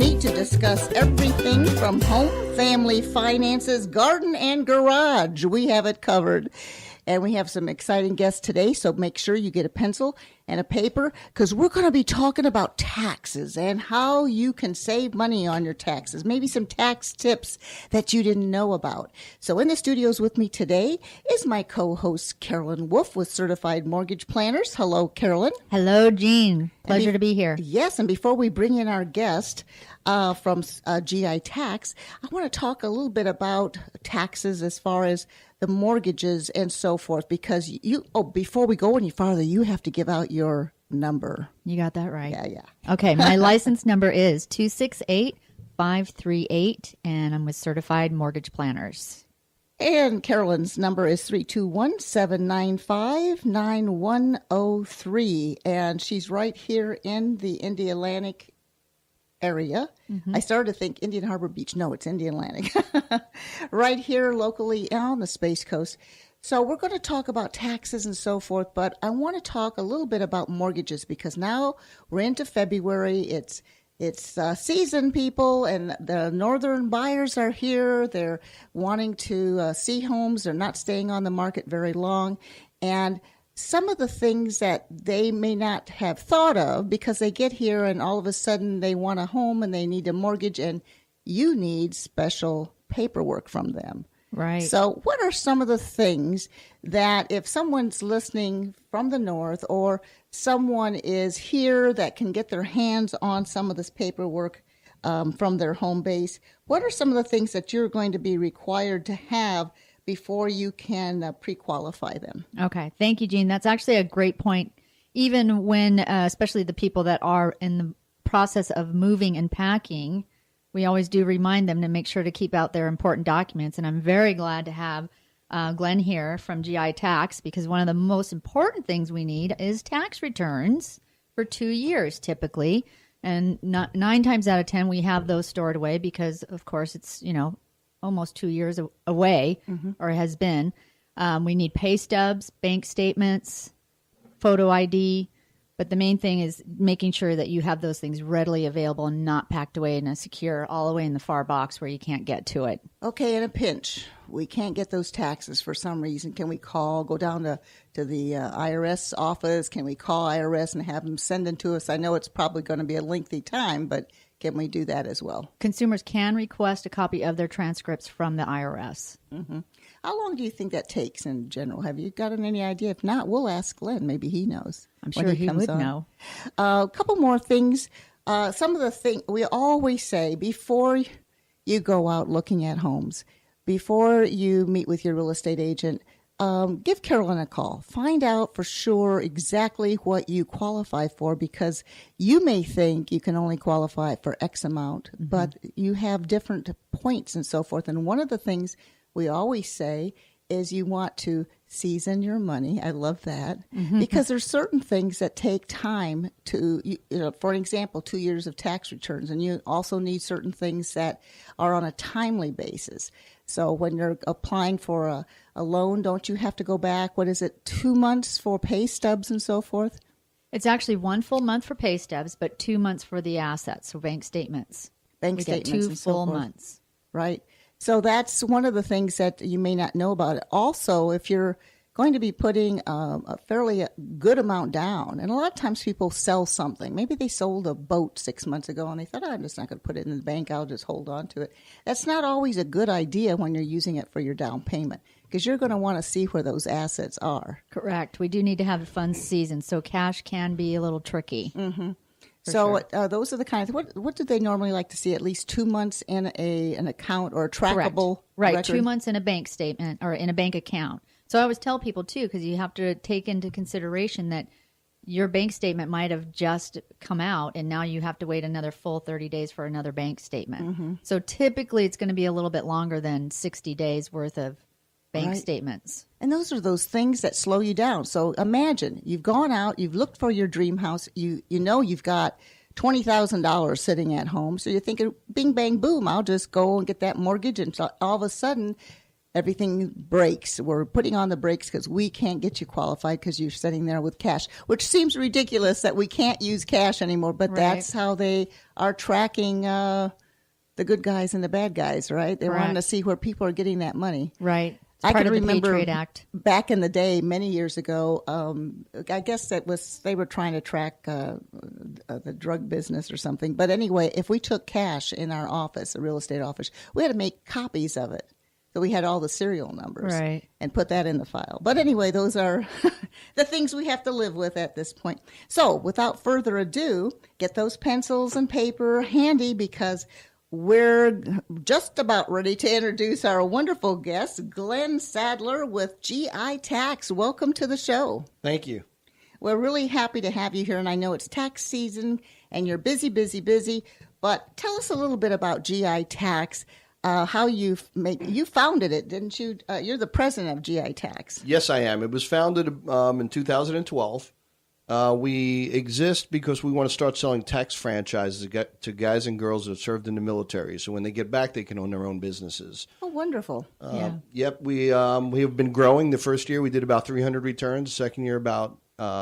meet to discuss everything from home, family, finances, garden, and garage. We have it covered. And we have some exciting guests today, so make sure you get a pencil and a paper because we're going to be talking about taxes and how you can save money on your taxes, maybe some tax tips that you didn't know about. So in the studios with me today is my co-host, Carolyn Wolf with Certified Mortgage Planners. Hello, Carolyn. Hello, Jean. Pleasure to be here. Yes, and before we bring in our guest from GI Tax, I want to talk a little bit about taxes as far as the mortgages and so forth, because before we go any farther, you have to give out your number. You got that right. Yeah. Okay, my license number is 268538, and I'm with Certified Mortgage Planners. And Carolyn's number is 321-795-9103, and she's right here in the Indian-Atlantic area. Mm-hmm. I started to think Indian Harbor Beach. No, it's Indian Atlantic. Right here locally on the Space Coast. So we're going to talk about taxes and so forth, but I want to talk a little bit about mortgages because now we're into February. It's season, people, and the northern buyers are here. They're wanting to see homes. They're not staying on the market very long. And some of the things that they may not have thought of because they get here and all of a sudden they want a home and they need a mortgage and you need special paperwork from them. Right. So what are some of the things that if someone's listening from the north or someone is here that can get their hands on some of this paperwork from their home base, what are some of the things that you're going to be required to have before you can pre-qualify them? Okay. Thank you, Jean. That's actually a great point. Even when, especially the people that are in the process of moving and packing, we always do remind them to make sure to keep out their important documents. And I'm very glad to have Glenn here from GI Tax because one of the most important things we need is tax returns for 2 years typically. And 9 times out of 10, we have those stored away because, of course, it's, almost 2 years away, mm-hmm. or has been. We need pay stubs, bank statements, photo ID. But the main thing is making sure that you have those things readily available and not packed away in a secure, all the way in the far box where you can't get to it. Okay, in a pinch, we can't get those taxes for some reason. Can we go down to the IRS office? Can we call IRS and have them send them to us? I know it's probably going to be a lengthy time, but can we do that as well? Consumers can request a copy of their transcripts from the IRS. Mm-hmm. How long do you think that takes in general? Have you gotten any idea? If not, we'll ask Glenn. Maybe he knows. I'm sure he would know. A couple more things. Some of the things we always say before you go out looking at homes, before you meet with your real estate agent, give Carolyn a call. Find out for sure exactly what you qualify for because you may think you can only qualify for X amount, mm-hmm. but you have different points and so forth. And one of the things we always say is you want to season your money. I love that mm-hmm. because there's certain things that take time to, for example, 2 years of tax returns. And you also need certain things that are on a timely basis. So when you're applying for a loan, don't you have to go back, 2 months for pay stubs and so forth? It's actually 1 full month for pay stubs, but 2 months for the assets, so bank statements. Bank statements get 2 full months. Right. So that's one of the things that you may not know about it. Also, if you're going to be putting a fairly good amount down, and a lot of times people sell something. Maybe they sold a boat 6 months ago, and they thought, I'm just not going to put it in the bank. I'll just hold on to it. That's not always a good idea when you're using it for your down payment because you're going to want to see where those assets are. Correct. We do need to have a fund season, so cash can be a little tricky. Mm-hmm. So sure. Those are the kinds. What do they normally like to see? At least 2 months in an account or a trackable Right, record? 2 months in a bank statement or in a bank account. So I always tell people, too, because you have to take into consideration that your bank statement might have just come out, and now you have to wait another full 30 days for another bank statement. Mm-hmm. So typically it's going to be a little bit longer than 60 days worth of bank statements. And those are those things that slow you down. So imagine you've gone out, you've looked for your dream house, you know you've got $20,000 sitting at home. So you're thinking, bing, bang, boom, I'll just go and get that mortgage. And so all of a sudden, everything breaks. We're putting on the brakes because we can't get you qualified because you're sitting there with cash, which seems ridiculous that we can't use cash anymore, but that's how they are tracking the good guys and the bad guys, right? They want to see where people are getting that money. Right. I part can of the remember Patriot Act. Back in the day, many years ago, I guess they were trying to track the drug business or something. But anyway, if we took cash in our office, a real estate office, we had to make copies of it. So we had all the serial numbers and put that in the file. But anyway, those are the things we have to live with at this point. So without further ado, get those pencils and paper handy because we're just about ready to introduce our wonderful guest, Glenn Sadler with GI Tax. Welcome to the show. Thank you. We're really happy to have you here, and I know it's tax season, and you're busy, busy, busy. But tell us a little bit about GI Tax, how you founded it, didn't you? You're the president of GI Tax. Yes, I am. It was founded in 2012. We exist because we want to start selling tax franchises to guys and girls that have served in the military. So when they get back, they can own their own businesses. Oh, wonderful. Yep. We have been growing. The first year we did about 300 returns. The second year about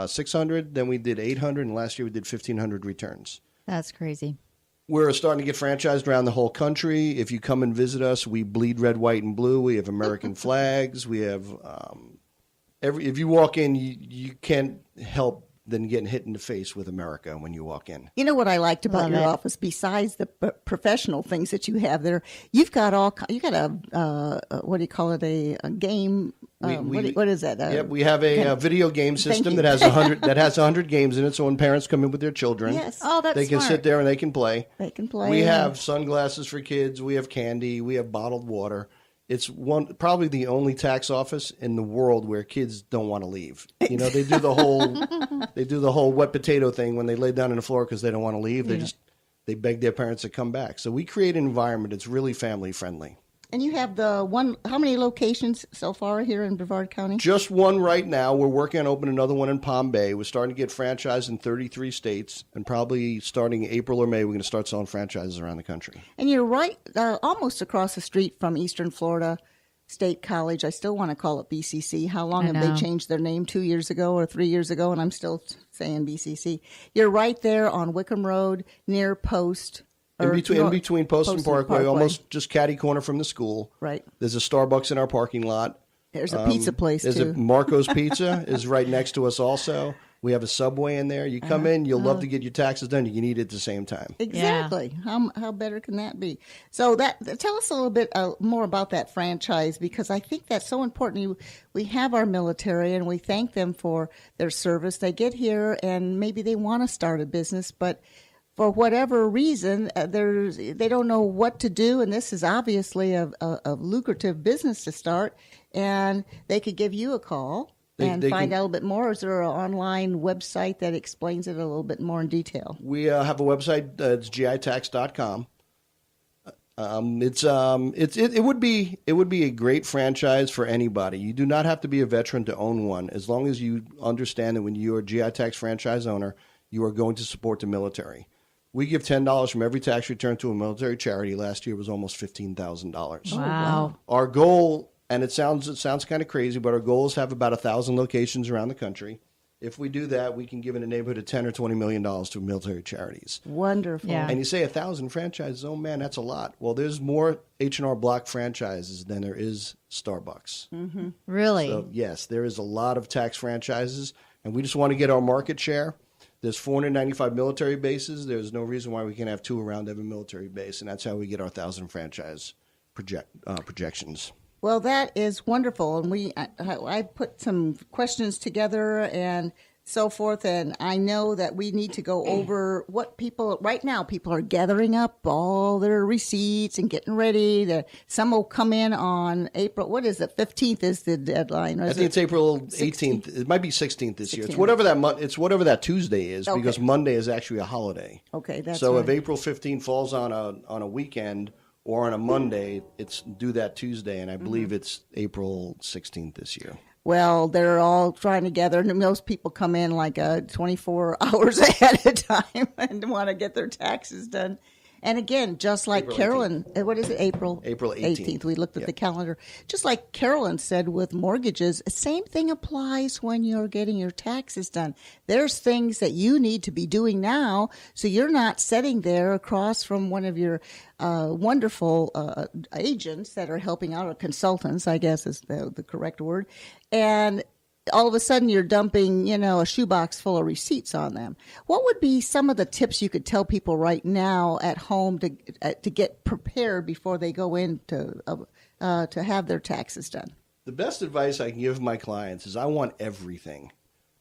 600. Then we did 800. And last year we did 1,500 returns. That's crazy. We're starting to get franchised around the whole country. If you come and visit us, we bleed red, white, and blue. We have American flags. We have if you walk in, you can't help than getting hit in the face with America when you walk in. You know what I liked about your office, besides the professional things that you have there, you got a what do you call it, a game? What is that? We have a video game system that has 100 games in it. So when parents come in with their children, they can sit there and they can play. We have sunglasses for kids. We have candy. We have bottled water. It's probably the only tax office in the world where kids don't want to leave. You know, they do the whole wet potato thing when they lay down on the floor because they don't want to leave. They beg their parents to come back. So we create an environment that's really family friendly. And you have how many locations so far here in Brevard County? Just one right now. We're working on opening another one in Palm Bay. We're starting to get franchised in 33 states, and probably starting April or May, we're going to start selling franchises around the country. And you're right, almost across the street from Eastern Florida State College. I still want to call it BCC. How long have they changed their name? 2 years ago or 3 years ago, and I'm still saying BCC. You're right there on Wickham Road near Post. In between Post and Parkway, almost just catty corner from the school. Right. There's a Starbucks in our parking lot. There's a pizza place, too. Marco's Pizza is right next to us also. We have a Subway in there. You come in, you'll love to get your taxes done. You can eat it at the same time. Exactly. Yeah. How better can that be? So tell us a little bit more about that franchise, because I think that's so important. We have our military, and we thank them for their service. They get here, and maybe they want to start a business, but for whatever reason, they don't know what to do, and this is obviously a lucrative business to start, and they could give you a call and find out a little bit more. Is there an online website that explains it a little bit more in detail? We have a website. It's gitax.com. It would be a great franchise for anybody. You do not have to be a veteran to own one, as long as you understand that when you are a GI Tax franchise owner, you are going to support the military. We give $10 from every tax return to a military charity. Last year was almost $15,000. Wow. Our goal, and it sounds kind of crazy, but our goal is to have about 1,000 locations around the country. If we do that, we can give in a neighborhood of $10 or $20 million to military charities. Wonderful. Yeah. And you say 1,000 franchises, oh man, that's a lot. Well, there's more H&R Block franchises than there is Starbucks. Mm-hmm. Really? So yes, there is a lot of tax franchises, and we just want to get our market share. There's 495 military bases. There's no reason why we can't have 2 around every military base, and that's how we get our 1,000 franchise projections. Well, that is wonderful, and I put some questions together and so forth, and I know that we need to go over what people are gathering up all their receipts and getting ready. Some will come in on April, 15th is the deadline. I think it's April 18th. It might be 16th this year. It's whatever that Tuesday is, because Monday is actually a holiday. Okay, that's so right. If April 15th falls on a weekend or on a Monday, it's due that Tuesday, and I believe it's April 16th this year. Well, they're all trying to gather, and most people come in like 24 hours ahead of time and want to get their taxes done. And again, just like Carolyn, what is it, April 18th. We looked at the calendar. Just like Carolyn said with mortgages, same thing applies when you're getting your taxes done. There's things that you need to be doing now, so you're not sitting there across from one of your wonderful agents that are helping out, or consultants, I guess is the correct word, and all of a sudden you're dumping, a shoebox full of receipts on them. What would be some of the tips you could tell people right now at home to get prepared before they go in to have their taxes done? The best advice I can give my clients is I want everything.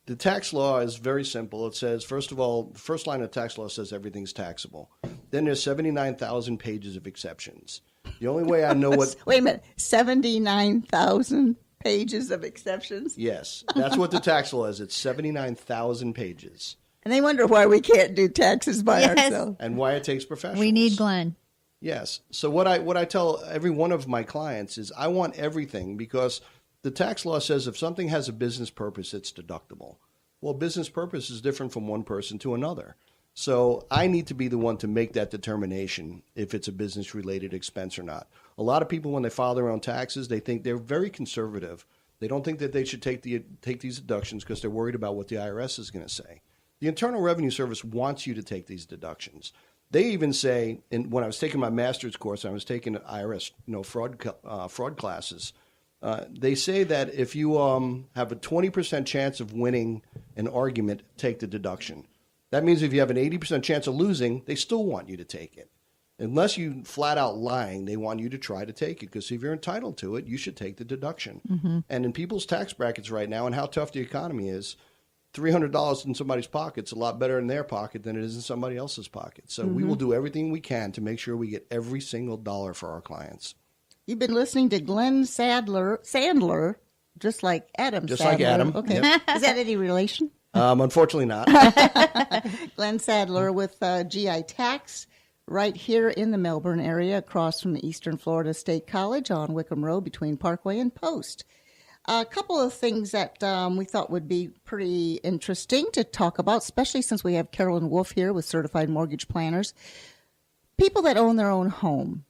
The tax law is very simple. It says, first of all, the first line of tax law says everything's taxable. Then there's 79,000 pages of exceptions. The only way I know what... Wait a minute, 79,000 pages of exceptions? Yes, that's what the tax law is. It's 79,000 pages. And they wonder why we can't do taxes by ourselves. And why it takes professionals. We need Glenn. Yes. So what I tell every one of my clients is I want everything, because the tax law says if something has a business purpose, it's deductible. Well, business purpose is different from one person to another. So I need to be the one to make that determination if it's a business-related expense or not. A lot of people, when they file their own taxes, they think they're very conservative. They don't think that they should take these deductions because they're worried about what the IRS is going to say. The Internal Revenue Service wants you to take these deductions. They even say, when I was taking my master's course, I was taking IRS fraud classes. They say that if you have a 20% chance of winning an argument, take the deduction. That means if you have an 80% chance of losing, they still want you to take it. Unless you flat out lying, they want you to try to take it, because if you're entitled to it, you should take the deduction. Mm-hmm. And in people's tax brackets right now and how tough the economy is, $300 in somebody's pocket is a lot better in their pocket than it is in somebody else's pocket. So we will do everything we can to make sure we get every single dollar for our clients. You've been listening to Glenn Sandler, just like Adam Just Sandler. like Adam. Okay. Yep. Is that any relation? Unfortunately not. Glenn Sadler with GI Tax right here in the Melbourne area, across from the Eastern Florida State College on Wickham Road between Parkway and Post. A couple of things that we thought would be pretty interesting to talk about, especially since we have Carolyn Wolf here with Certified Mortgage Planners. People that own their own home,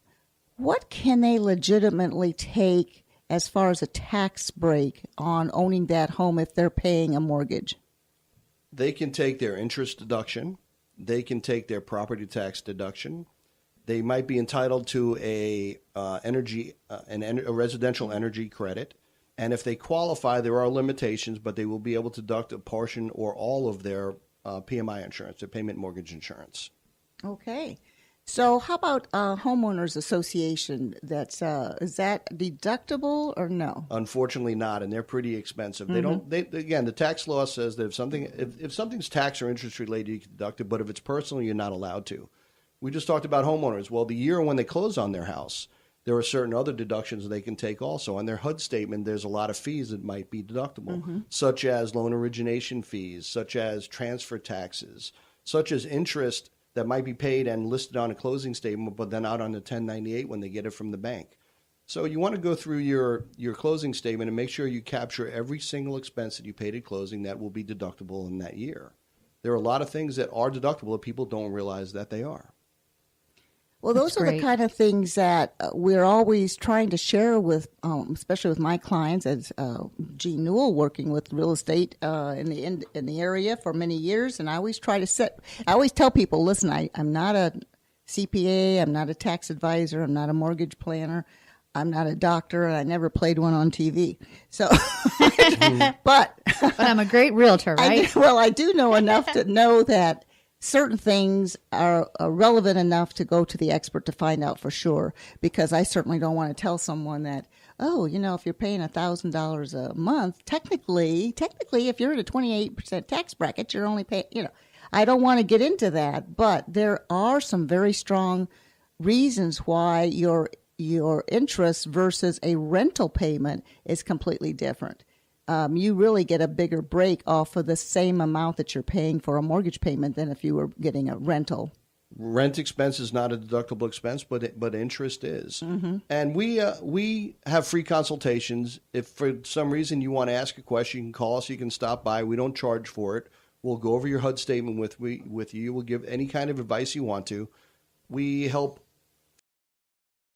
what can they legitimately take as far as a tax break on owning that home if they're paying a mortgage? They can take their interest deduction. They can take their property tax deduction. They might be entitled to a residential energy credit. And if they qualify, there are limitations, but they will be able to deduct a portion or all of their PMI insurance, their payment mortgage insurance. Okay. So how about homeowners association? Is that deductible or no? Unfortunately not, and they're pretty expensive. Again, the tax law says that if something's tax or interest related, you can deduct it, but if it's personal, you're not allowed to. We just talked about homeowners. Well, the year when they close on their house, there are certain other deductions they can take also. On their HUD statement, there's a lot of fees that might be deductible, such as loan origination fees, such as transfer taxes, such as interest that might be paid and listed on a closing statement, but then out on the 1098 when they get it from the bank. So you want to go through your closing statement and make sure you capture every single expense that you paid at closing that will be deductible in that year. There are a lot of things that are deductible that people don't realize that they are. Well, those are the kind of things that we're always trying to share with, especially with my clients, as Jean Newell, working with real estate in the area for many years. And I always tell people, listen, I'm not a CPA, I'm not a tax advisor, I'm not a mortgage planner, I'm not a doctor, and I never played one on TV. So, but I'm a great realtor, right? I do know enough to know that certain things are relevant enough to go to the expert to find out for sure, because I certainly don't want to tell someone that, if you're paying $1,000 a month, technically, if you're in a 28% tax bracket, you're only paying, I don't want to get into that, but there are some very strong reasons why your interest versus a rental payment is completely different. You really get a bigger break off of the same amount that you're paying for a mortgage payment than if you were getting a rental. Rent expense is not a deductible expense, but interest is. Mm-hmm. And we have free consultations. If for some reason you want to ask a question, you can call us. You can stop by. We don't charge for it. We'll go over your HUD statement with you. We'll give any kind of advice you want to. We help